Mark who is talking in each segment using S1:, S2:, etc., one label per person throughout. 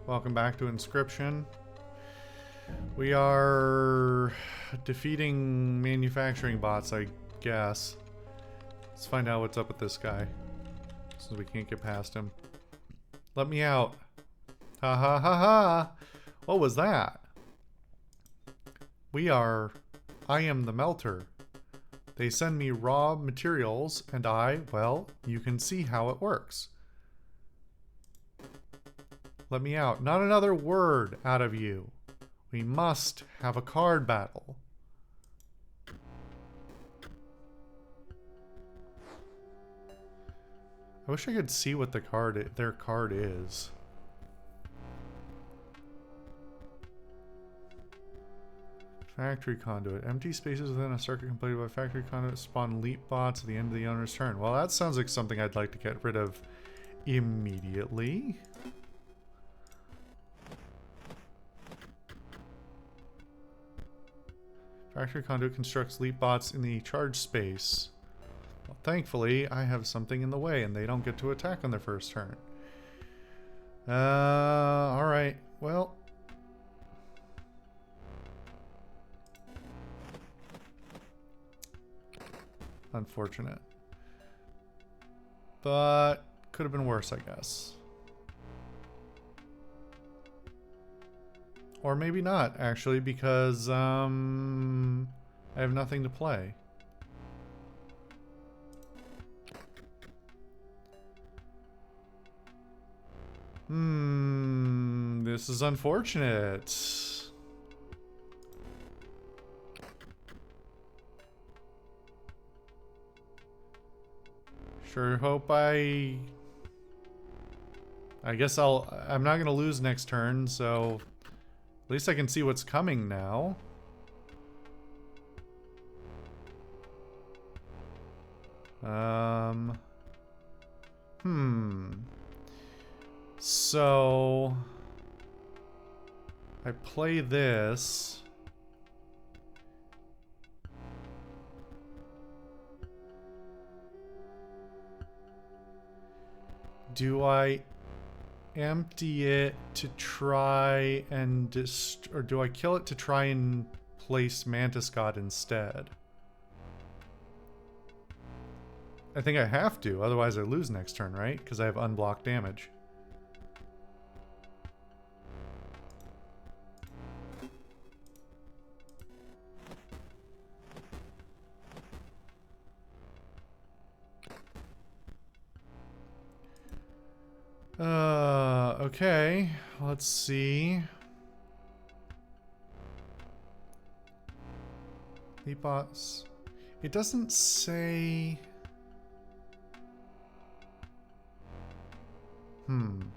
S1: Welcome back to Inscryption. We are defeating manufacturing bots, I guess. Let's find out what's up with this guy, since we can't get past him. Let me out. Ha ha ha ha! What was that? I am the melter. They send me raw materials and well, you can see how it works. Let me out. Not another word out of you. We must have a card battle. I wish I could see what their card is. Factory conduit. Empty spaces within a circuit completed by factory conduit spawn leap bots at the end of the owner's turn. Well, that sounds like something I'd like to get rid of immediately. Factory conduit constructs leap bots in the charge space. Well, thankfully, I have something in the way and they don't get to attack on their first turn. Alright. Well. Unfortunate. But could have been worse, I guess. Or maybe not, actually, because I have nothing to play. This is unfortunate. Sure hope I guess I'm not gonna lose next turn, so at least I can see what's coming now. So I play this. Do I empty it to try and or do I kill it to try and place Mantis God instead? I think I have to, otherwise I lose next turn, right? Because I have unblocked damage. Okay, let's see. Leap bots. It doesn't say. I'm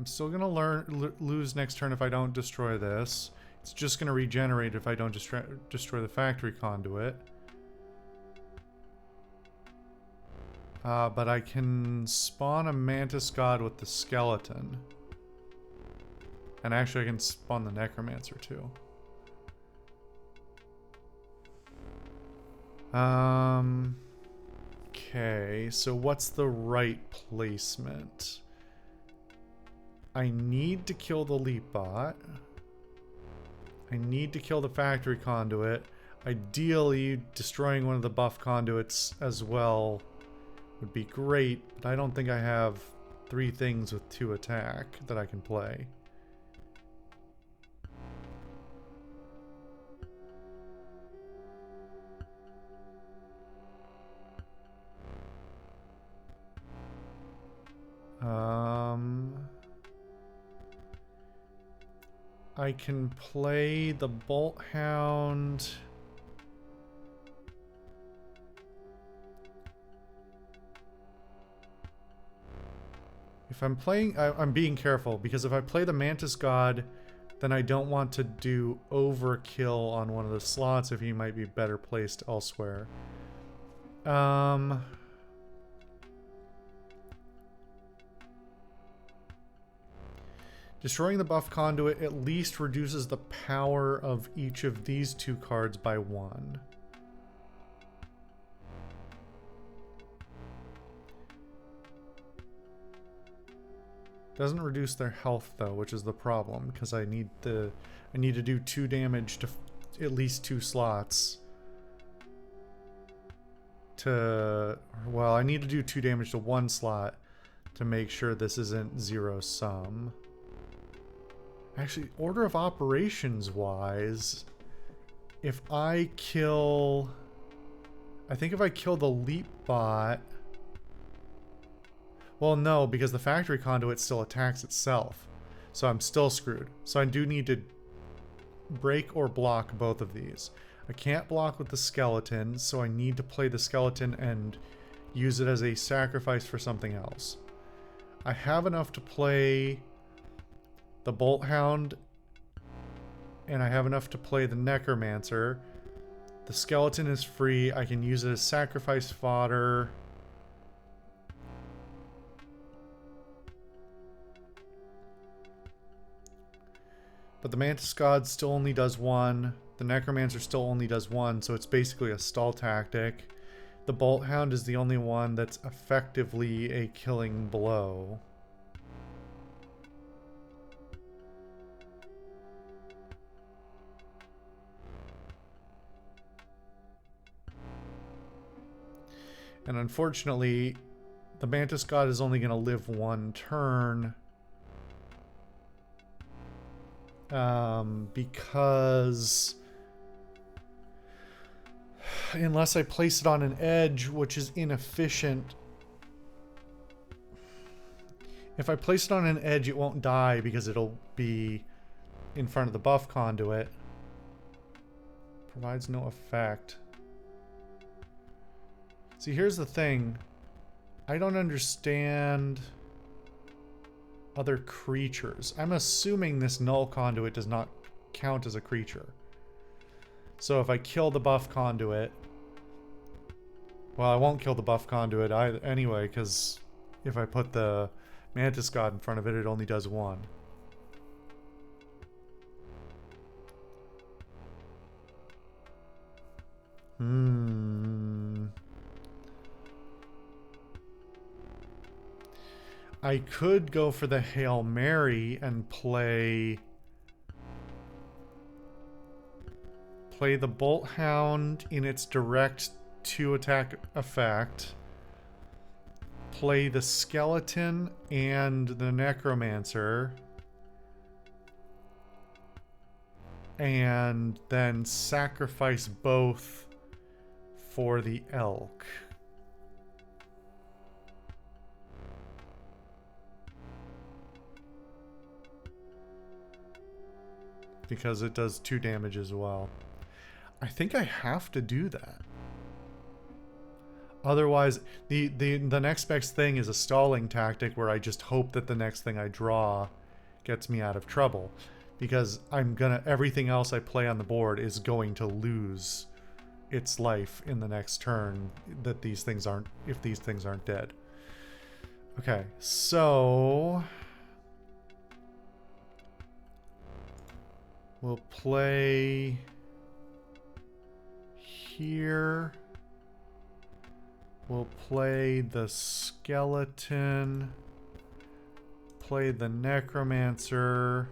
S1: still gonna lose next turn if I don't destroy this. It's just gonna regenerate if I don't destroy the factory conduit. But I can spawn a Mantis God with the skeleton. And actually I can spawn the Necromancer too. Okay, so what's the right placement? I need to kill the leap bot. I need to kill the factory conduit. Ideally, destroying one of the buff conduits as well would be great, but I don't think I have 3 things with 2 attack that I can play. I can play the Bolt Hound. If I'm playing, I'm being careful, because if I play the Mantis God, then I don't want to do overkill on one of the slots if he might be better placed elsewhere. Destroying the buff conduit at least reduces the power of each of these 2 cards by 1. Doesn't reduce their health though, which is the problem, because I need to do 2 damage to at least 2 slots. Well, I need to do 2 damage to 1 slot to make sure this isn't 0 sum. Actually, order of operations wise, if I kill... I think if I kill the leap bot... Well, no, because the factory conduit still attacks itself. So I'm still screwed. So I do need to break or block both of these. I can't block with the skeleton, so I need to play the skeleton and use it as a sacrifice for something else. I have enough to play the Bolt Hound, and I have enough to play the Necromancer. The skeleton is free. I can use it as sacrifice fodder. But the Mantis God still only does 1. The Necromancer still only does 1, so it's basically a stall tactic. The Bolt Hound is the only one that's effectively a killing blow. And unfortunately, the Mantis God is only going to live 1 turn. Because unless I place it on an edge, which is inefficient. If I place it on an edge, it won't die because it'll be in front of the buff conduit. Provides no effect. See, here's the thing. I don't understand other creatures. I'm assuming this null conduit does not count as a creature. So if I kill the buff conduit... Well, I won't kill the buff conduit either, anyway, because if I put the Mantis God in front of it, it only does 1. I could go for the Hail Mary and play the Bolt Hound in its direct 2 attack effect. Play the Skeleton and the Necromancer. And then sacrifice both for the Elk. Because it does 2 damage as well. I think I have to do that. Otherwise, the next best thing is a stalling tactic where I just hope that the next thing I draw gets me out of trouble. Because everything else I play on the board is going to lose its life in the next turn if these things aren't dead. Okay, so... We'll play here. We'll play the Skeleton. Play the Necromancer.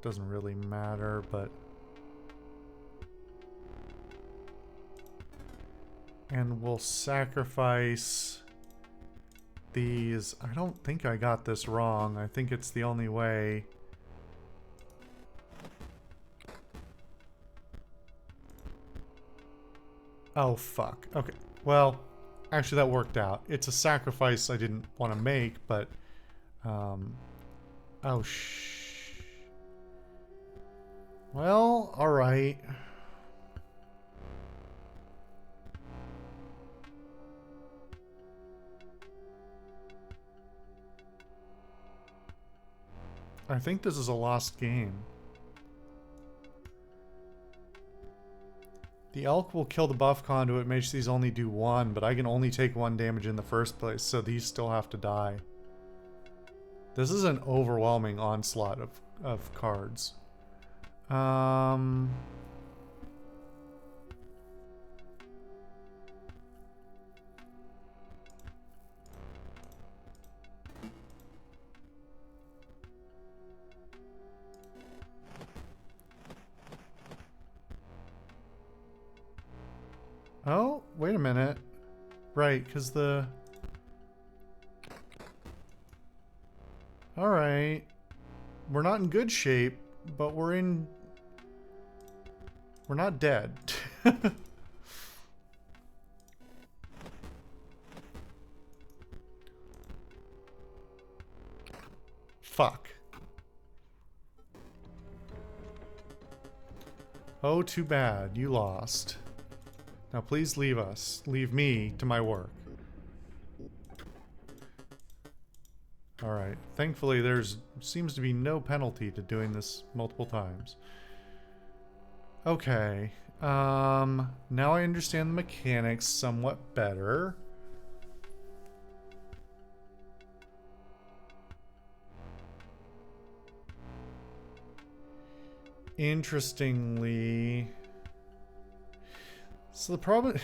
S1: Doesn't really matter, but... And we'll sacrifice... these. I don't think I got this wrong. I think it's the only way. Oh, fuck. Okay. Well, actually that worked out. It's a sacrifice I didn't want to make, but... oh, well, alright. I think this is a lost game. The Elk will kill the buff conduit, makes these only do 1, but I can only take 1 damage in the first place, so these still have to die. This is an overwhelming onslaught of cards. Oh, wait a minute. Right, because the... Alright. We're not in good shape, but we're in... We're not dead. Fuck. Oh, too bad. You lost. Now please leave us. Leave me to my work. Alright. Thankfully, there's seems to be no penalty to doing this multiple times. Okay. Now I understand the mechanics somewhat better. Interestingly... So the problem...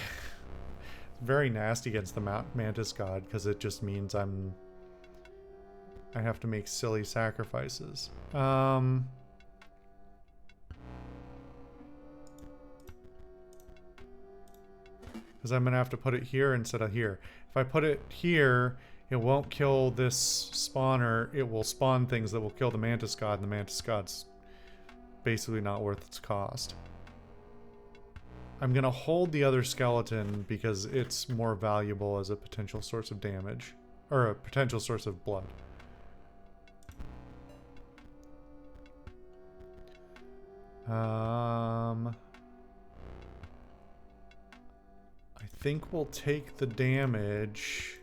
S1: very nasty against the Mantis God, because it just means I have to make silly sacrifices. Because I'm going to have to put it here instead of here. If I put it here, it won't kill this spawner. It will spawn things that will kill the Mantis God, and the Mantis God's basically not worth its cost. I'm going to hold the other skeleton because it's more valuable as a potential source of damage. Or a potential source of blood. I think we'll take the damage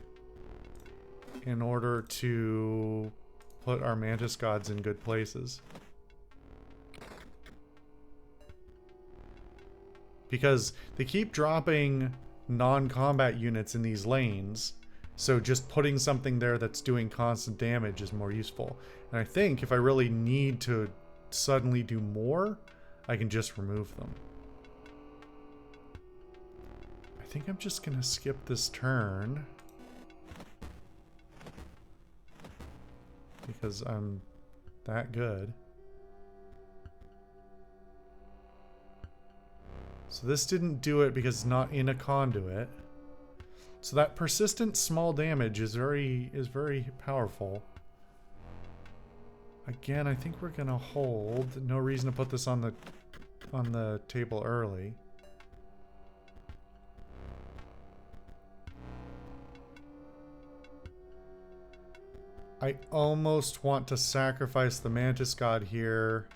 S1: in order to put our Mantis Gods in good places. Because they keep dropping non-combat units in these lanes, so just putting something there that's doing constant damage is more useful. And I think if I really need to suddenly do more, I can just remove them. I think I'm just gonna skip this turn. Because I'm that good. So this didn't do it because it's not in a conduit. So that persistent small damage is very powerful. Again, I think we're gonna hold. No reason to put this on the table early. I almost want to sacrifice the Mantis God here.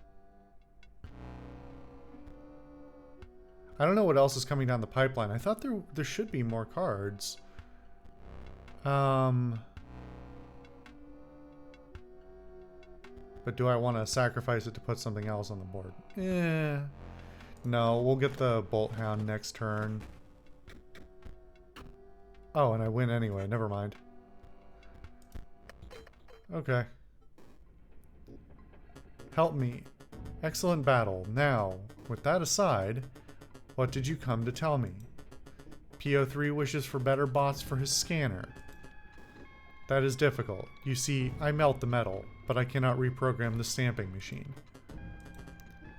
S1: I don't know what else is coming down the pipeline. I thought there should be more cards. But do I want to sacrifice it to put something else on the board? No, we'll get the Bolt Hound next turn. Oh, and I win anyway. Never mind. Okay. Help me. Excellent battle. Now, with that aside... What did you come to tell me? PO3 wishes for better bots for his scanner. That is difficult. You see, I melt the metal, but I cannot reprogram the stamping machine.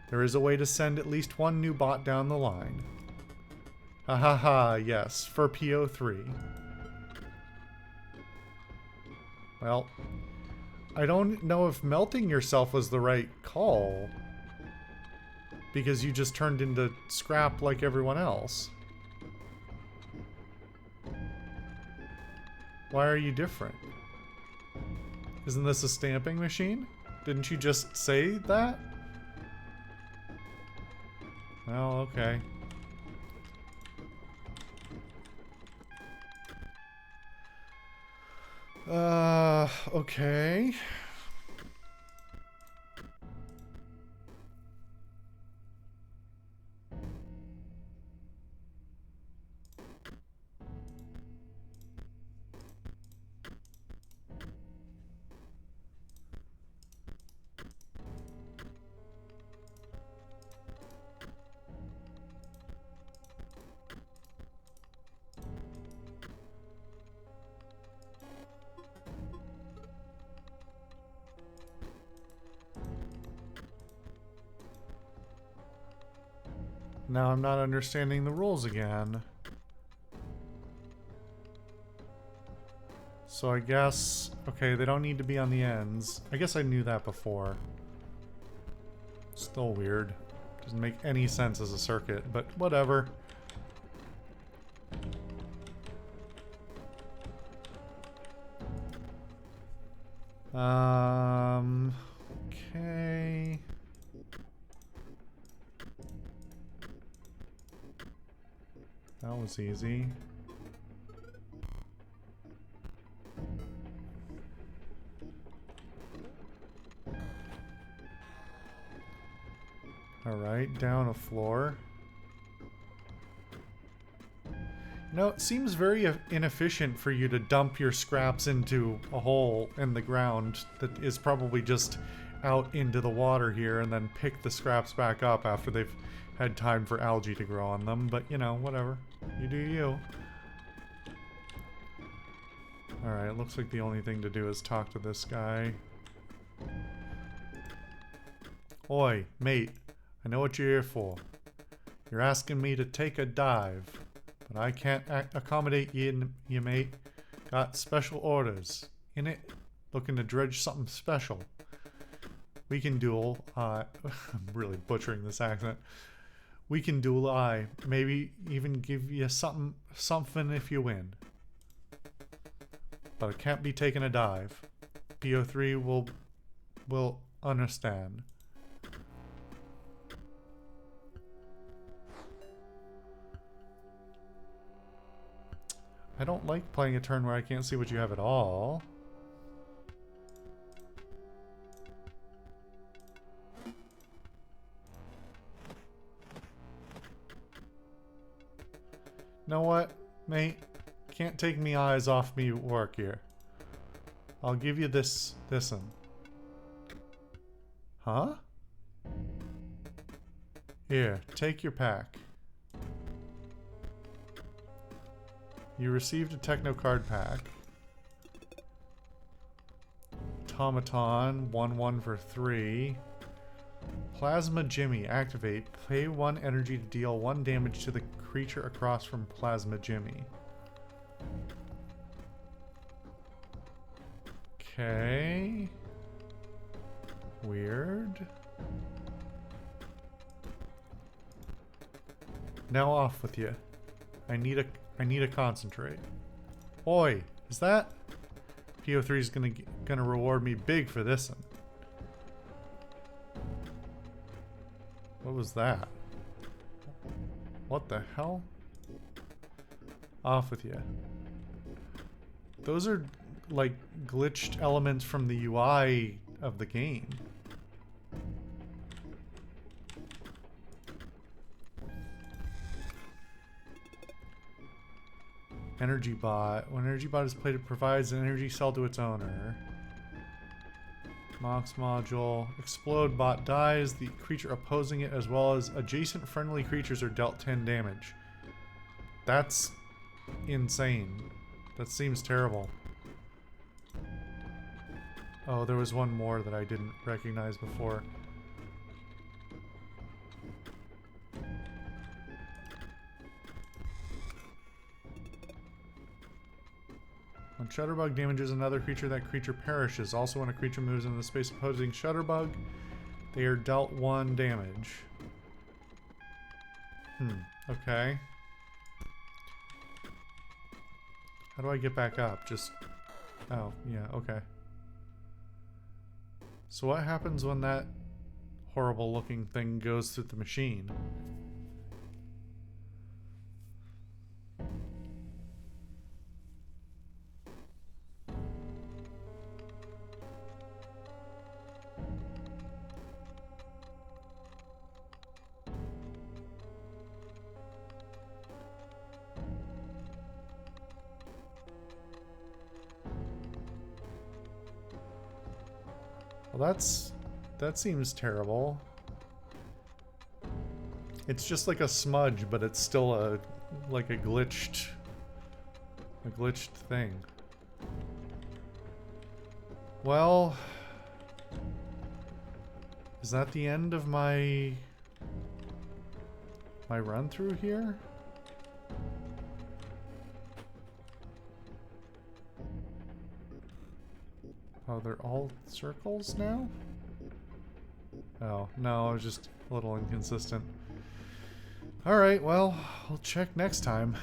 S1: There is a way to send at least one new bot down the line. Ha ha ha, yes, for PO3. Well, I don't know if melting yourself was the right call. Because you just turned into scrap like everyone else. Why are you different? Isn't this a stamping machine? Didn't you just say that? Well, okay. Okay. Now I'm not understanding the rules again. So I guess, okay, they don't need to be on the ends. I guess I knew that before. Still weird. Doesn't make any sense as a circuit, but whatever. Okay. That was easy. Alright, down a floor. No, it seems very inefficient for you to dump your scraps into a hole in the ground that is probably just out into the water here and then pick the scraps back up after they've had time for algae to grow on them. But, you know, whatever. You do you. Alright, looks like the only thing to do is talk to this guy. Oi, mate. I know what you're here for. You're asking me to take a dive. But I can't accommodate you, mate. Got special orders. In it, looking to dredge something special. We can duel. I'm really butchering this accent. We can duel. Maybe even give you something if you win. But I can't be taking a dive. PO3 will understand. I don't like playing a turn where I can't see what you have at all. Know what, mate? Can't take me eyes off me work here. I'll give you this'n. Huh? Here, take your pack. You received a Techno card pack. Automaton, 1/1 for 3. Plasma Jimmy, activate. Pay 1 energy to deal 1 damage to the creature across from Plasma Jimmy. Okay. Weird. Now off with you. I need a concentrate. Oi, is that? PO3 is gonna reward me big for this one. What was that? What the hell? Off with you. Those are like glitched elements from the UI of the game. Energy bot. When energy bot is played, it provides an energy cell to its owner. Mox module. Explode bot dies. The creature opposing it as well as adjacent friendly creatures are dealt 10 damage. That's insane. That seems terrible. Oh, there was one more that I didn't recognize before. When Shutterbug damages another creature, that creature perishes. Also, when a creature moves into the space opposing Shutterbug, they are dealt 1 damage. Okay. How do I get back up? Just... Oh, yeah, okay. So what happens when that horrible looking thing goes through the machine? Well, that seems terrible. It's just like a smudge, but it's still like a glitched thing. Well, is that the end of my run through here? Oh, they're all circles now? Oh, no, it was just a little inconsistent. Alright, well, we'll check next time.